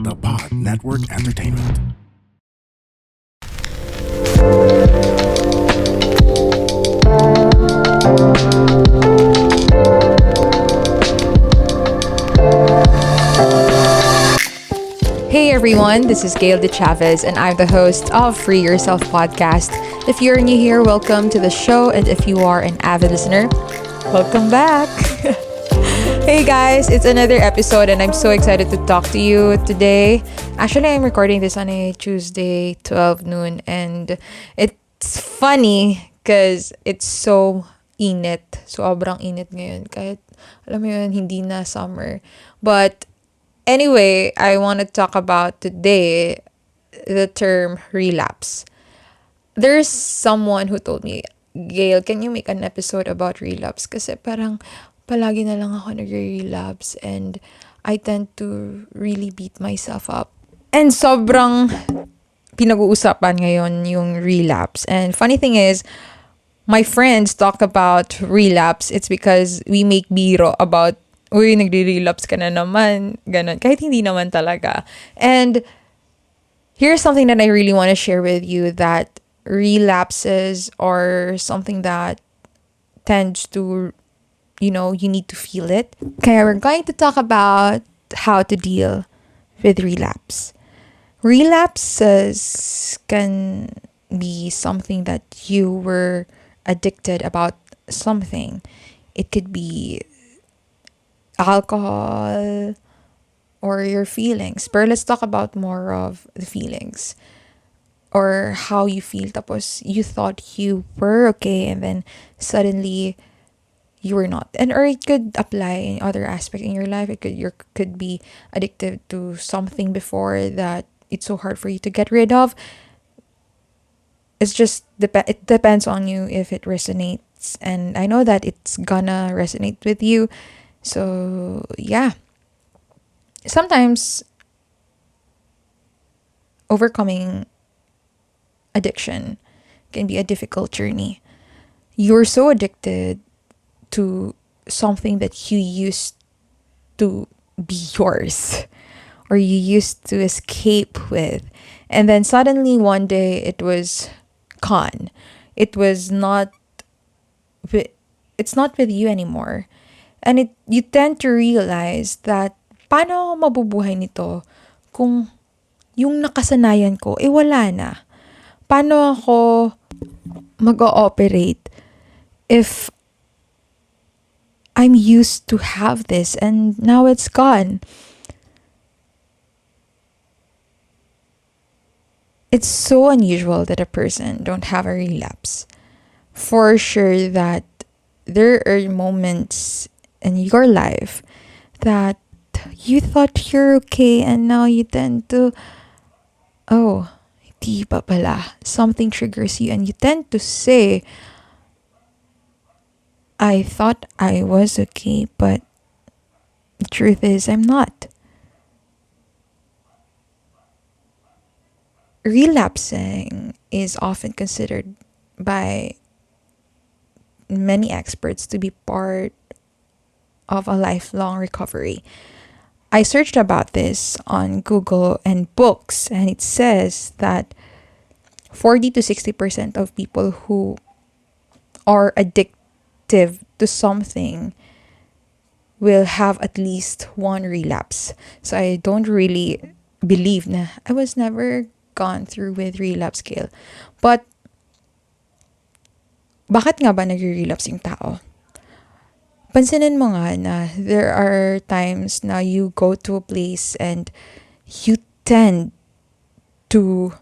the Pod Network Entertainment. Hey everyone, this is Gail De Chavez, and I'm the host of Free Yourself podcast. If you're new here, welcome to the show, and if you are an avid listener, welcome back. Hey guys, it's another episode, and I'm so excited to talk to you today. Actually, I'm recording this on a Tuesday, 12 noon, and it's funny because it's so init. Sobrang init ngayon. Kahit, alam mo yun, hindi na summer. But anyway, I want to talk about today the term relapse. There's someone who told me, Gail, can you make an episode about relapse? Kasi parang palagi na lang ako nag-relapse and I tend to really beat myself up. And sobrang pinag-uusapan ngayon yung relapse. And funny thing is, my friends talk about relapse. It's because we make biro about uy, nagre-relapse ka na naman, ganun. Kahit hindi naman talaga. And here's something that I really want to share with you, that relapses are something that tends to, you need to feel it. Okay, we're going to talk about how to deal with relapse. Relapses can be something that you were addicted about something. It could be alcohol or your feelings. But let's talk about more of the feelings or how you feel. Tapos you thought you were okay and then suddenly you were not. And or it could apply in other aspects in your life. It could be addicted to something before that it's so hard for you to get rid of. It's just it depends on you if it resonates, and I know that it's gonna resonate with you. So, yeah. Sometimes overcoming addiction can be a difficult journey. You're so addicted to something that you used to be yours or you used to escape with. And then suddenly one day it was gone. It's not with you anymore. And you tend to realize that paano ako mabubuhay nito kung yung nakasanayan ko, wala na. Paano ako mag-ooperate if I'm used to have this and now it's gone? It's so unusual that a person don't have a relapse. For sure that there are moments in your life that you thought you're okay and now you tend to, oh, di pa pala. Something triggers you and you tend to say, I thought I was okay, but the truth is I'm not. Relapsing is often considered by many experts to be part of a lifelong recovery. I searched about this on Google and books, and it says that 40 to 60% of people who are addictive to something will have at least one relapse. So I don't really believe na I was never gone through with relapse scale. But bakit nga ba nagre-relapse yung tao? Pansinin mo nga na there are times na you go to a place and you tend to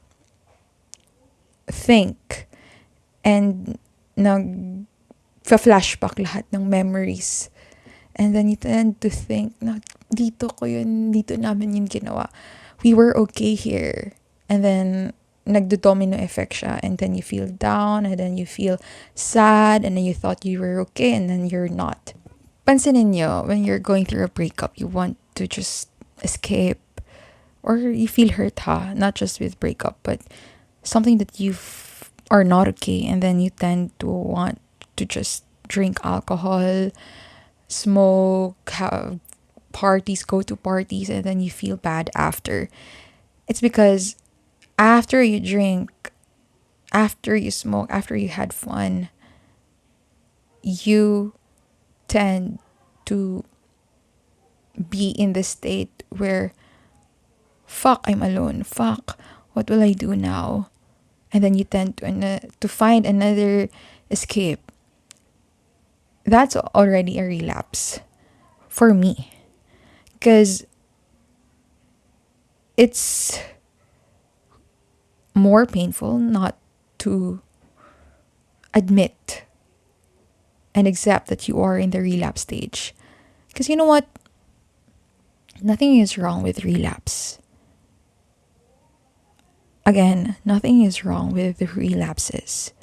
think and nag-flashback lahat ng memories. And then you tend to think na dito namin yun ginawa. We were okay here. And then nagdo-domino effect siya, and then you feel down, and then you feel sad, and then you thought you were okay, and then you're not. Pansinin nyo, when you're going through a breakup, you want to just escape, or you feel hurt, not just with breakup, but something that you are not okay, and then you tend to want to just drink alcohol, smoke, have parties, go to parties, and then you feel bad after. It's because after you drink, after you smoke, after you had fun, you tend to be in the state where, fuck, I'm alone. Fuck, what will I do now? And then you tend to find another escape. That's already a relapse for me. Because it's more painful not to admit and accept that you are in the relapse stage. Because you know what? Nothing is wrong with relapse. Again, nothing is wrong with the relapses.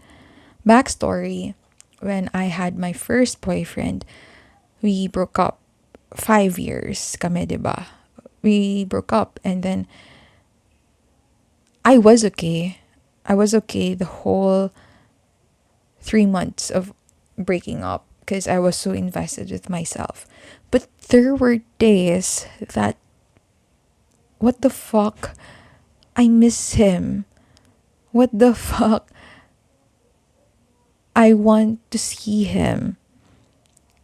Backstory, when I had my first boyfriend, we broke up 5 years kami, diba? We broke up and then I was okay. I was okay the whole 3 months of breaking up because I was so invested with myself. But there were days that, what the fuck? I miss him. What the fuck? I want to see him.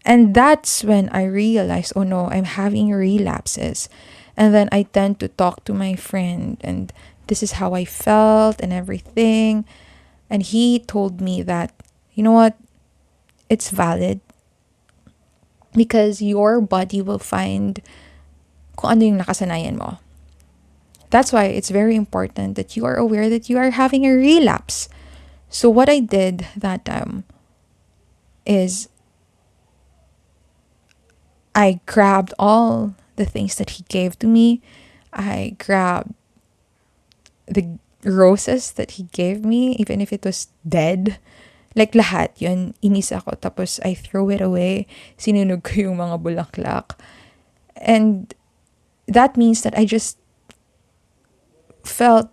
And that's when I realized, oh no, I'm having relapses. And then I tend to talk to my friend, and this is how I felt and everything. And he told me that, you know what? It's valid because your body will find kung ano yung nakasanayan mo. That's why it's very important that you are aware that you are having a relapse. So what I did that time is I grabbed all the things that he gave to me. I grabbed the roses that he gave me, even if it was dead. Like lahat yun, inis ako. Tapos I throw it away. Sinunog ko yung mga bulaklak. And that means that I just felt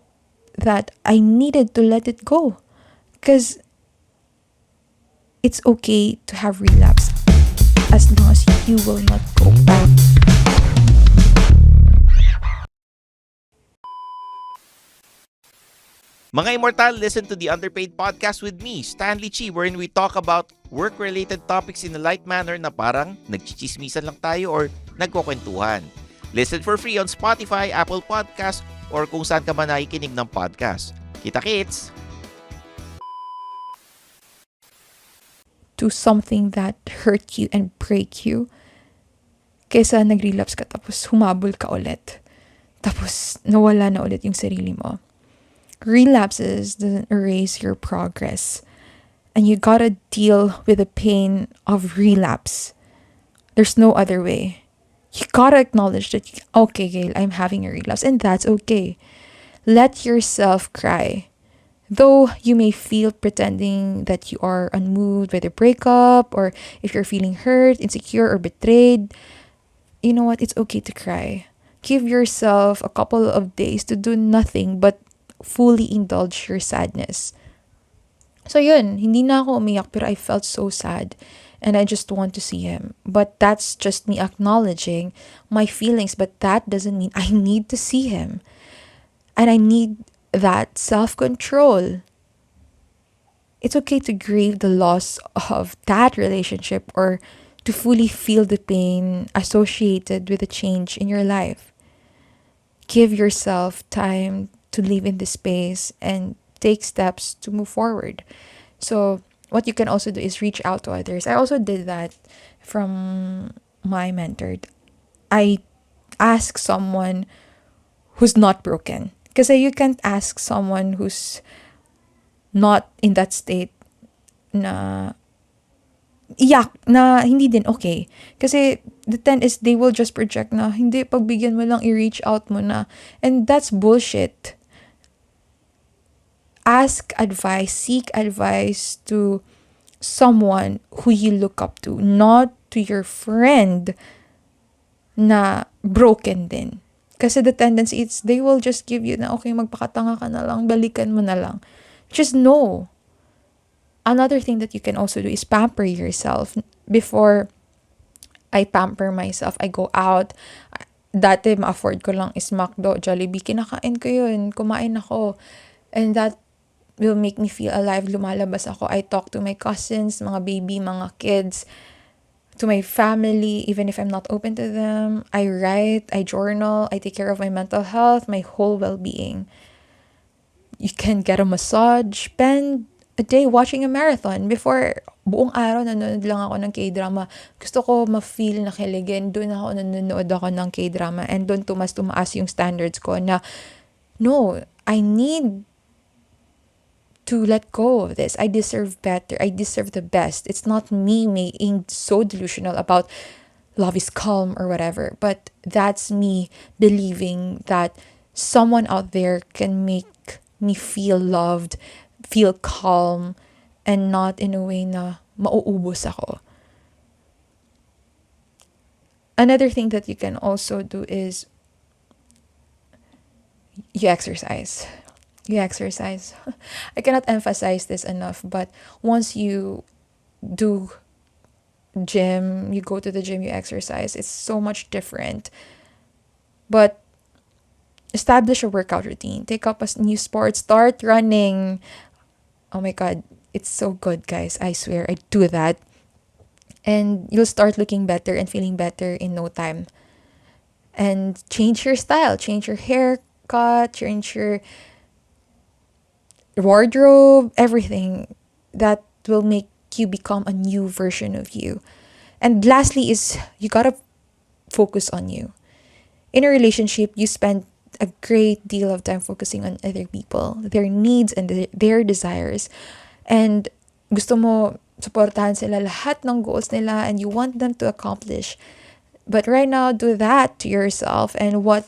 that I needed to let it go. Because it's okay to have relapse as long as you will not go back. Mga Immortal, listen to the Underpaid Podcast with me, Stanley Chi, wherein we talk about work-related topics in a light manner na parang nagchichismisan lang tayo or nagkukwentuhan. Listen for free on Spotify, Apple Podcast, or kung saan ka man nakikinig ng podcast. Kita-kits! To something that hurt you and break you, kesa nag-relapse ka tapos humabol ka ulit. Tapos nawala na ulit yung sarili mo. Relapses doesn't erase your progress. And you gotta deal with the pain of relapse. There's no other way. You gotta acknowledge that, okay, Gail, I'm having a relapse, and that's okay. Let yourself cry. Though you may feel pretending that you are unmoved by the breakup, or if you're feeling hurt, insecure, or betrayed, you know what? It's okay to cry. Give yourself a couple of days to do nothing but fully indulge your sadness. So yun, hindi na ako umiyak pero I felt so sad and I just want to see him. But that's just me acknowledging my feelings, but that doesn't mean I need to see him. And I need that self-control. It's okay to grieve the loss of that relationship or to fully feel the pain associated with a change in your life. Give yourself time to live in this space and take steps to move forward. So what you can also do is reach out to others. I also did that from my mentor. I ask someone who's not broken. Because you can't ask someone who's not in that state na iyak na hindi din okay. Kasi the trend is they will just project na hindi, pagbigyan mo lang, i-reach out mo na. And that's bullshit. Ask advice, seek advice to someone who you look up to, not to your friend na broken din. Kasi the tendency is they will just give you na, okay, magpakatanga ka na lang, balikan mo na lang. Just know. Another thing that you can also do is pamper yourself before I pamper myself. I go out. Dati, ma-afford ko lang is McDo, Jollibee. Kinakain ko yun. Kumain ako. And that will make me feel alive. Lumalabas ako. I talk to my cousins, mga baby, mga kids, to my family, even if I'm not open to them. I write, I journal, I take care of my mental health, my whole well-being. You can get a massage, spend a day watching a marathon. Before, buong araw nanonood lang ako ng K-drama. Gusto ko ma-feel na kiligin. Doon ako nanonood ako ng K-drama. And doon tumaas yung standards ko na, no, I need to let go of this. I deserve better. I deserve the best. It's not me being so delusional about love is calm or whatever. But that's me believing that someone out there can make me feel loved, feel calm, and not in a way na mauubos ako. Another thing that you can also do is you exercise. You exercise. I cannot emphasize this enough, but once you do gym, you go to the gym, you exercise, it's so much different. But establish a workout routine. Take up a new sport. Start running. Oh my God, it's so good, guys. I swear, I do that. And you'll start looking better and feeling better in no time. And change your style. Change your haircut. Change your wardrobe. Everything. That will make you become a new version of you. And lastly is you gotta focus on you. In a relationship, you spend a great deal of time focusing on other people, their needs and their desires. And gusto mo supportahan sila lahat ng goals nila and you want them to accomplish. But right now, do that to yourself. And what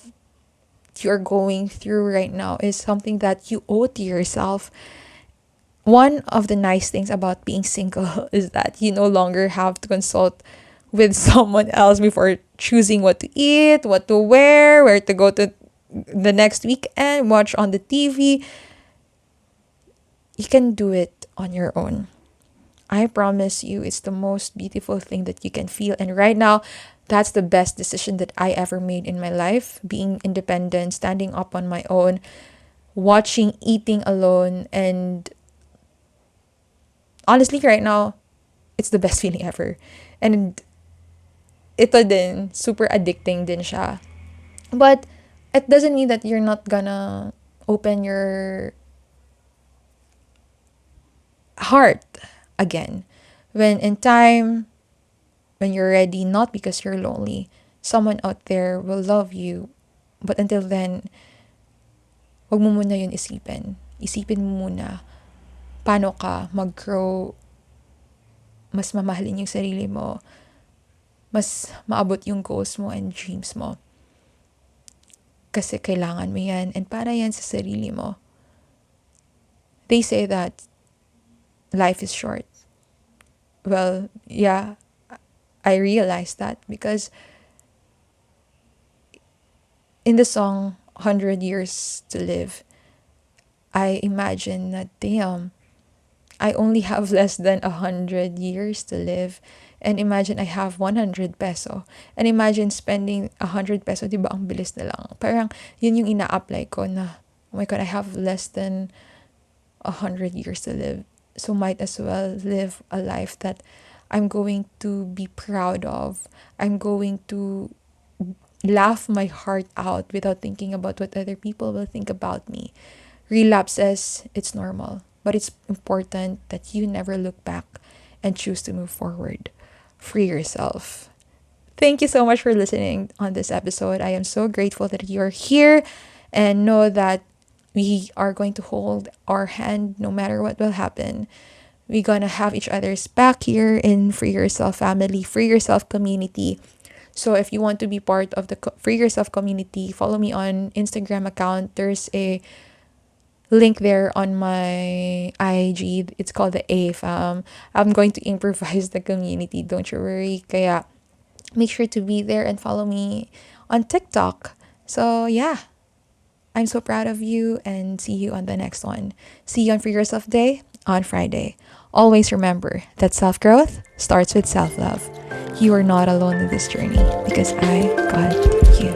you're going through right now is something that you owe to yourself. One of the nice things about being single is that you no longer have to consult with someone else before choosing what to eat, what to wear, where to go to the next weekend, watch on the TV. You can do it on your own. I promise you, it's the most beautiful thing that you can feel. And right now, that's the best decision that I ever made in my life. Being independent, standing up on my own, watching, eating alone. And honestly, right now, it's the best feeling ever. And ito din, super addicting din siya. But it doesn't mean that you're not gonna open your heart again. When in time, when you're ready, not because you're lonely, someone out there will love you. But until then, wag mo muna yun isipin. Isipin mo muna paano ka mag-grow, mas mamahalin yung sarili mo, mas maabot yung goals mo and dreams mo. Kasi kailangan mo yan and para yan sa sarili mo. They say that life is short. Well, yeah, I realized that because in the song 100 Years to Live, I imagine that, damn, I only have less than 100 years to live. And imagine I have 100 peso. And imagine spending 100 peso, di ba ang bilis na lang. Parang yun yung ina-apply ko na, oh my God, I have less than 100 years to live. So might as well live a life that I'm going to be proud of. I'm going to laugh my heart out without thinking about what other people will think about me. Relapses, it's normal. But it's important that you never look back and choose to move forward. Free yourself. Thank you so much for listening on this episode. I am so grateful that you're here and know that we are going to hold our hand no matter what will happen. We're gonna have each other's back here in Free Yourself family, Free Yourself community. So if you want to be part of the Free Yourself community, follow me on Instagram account. There's a link there on my IG. It's called the A Fam. I'm going to improvise the community. Don't you worry. Kaya make sure to be there and follow me on TikTok. So yeah, I'm so proud of you and see you on the next one. See you on Free Yourself Day. on Friday. Always remember that self growth starts with self love. You are not alone in this journey because I got you.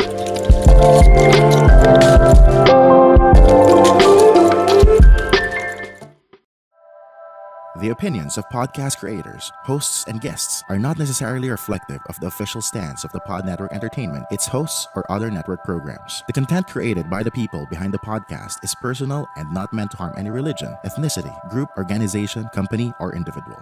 The opinions of podcast creators, hosts, and guests are not necessarily reflective of the official stance of the Pod Network Entertainment, its hosts, or other network programs. The content created by the people behind the podcast is personal and not meant to harm any religion, ethnicity, group, organization, company, or individual.